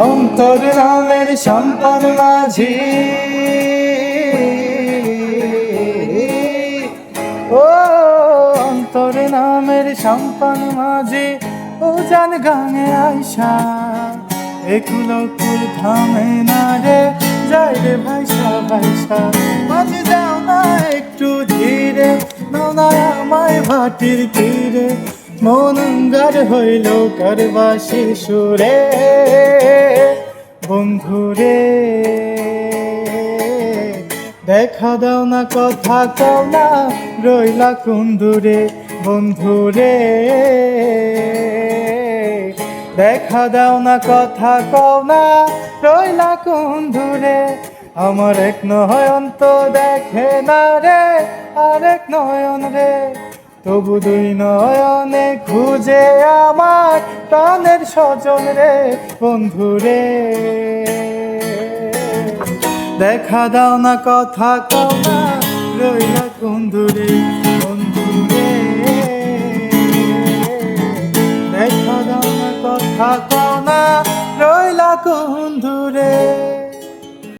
অন্তর নামের সম্পদ মাঝি, ও অন্তর নামের সম্পদ মাঝি, ও জান গানে আইসা একুলো কুল থামে না রে, যাই রে ভাইসা ভাইসা মাঝে যাও না একটু ধীরে, নাও না আমায় ভাটির তীরে, মন অঙ্গার হইল কারবাসি সুরে, বন্ধুরে দেখা দাও না কথা কও না, রইলা কোন দূরে, বন্ধুরে দেখা দাও না কথা কও না, রইলা কোন দূরে, আমার এক নয়ন তো দেখে না রে, আরেক নয়ন রে, তবু দুই নয়নে খুঁজে আমার প্রাণের স্বজন রে, বন্ধুরে দেখা দাও না কথা কও না, রইলা কোন দূরে, বন্ধুরে দেখা দাও না কথা কও না, রইলা কোন দূরে।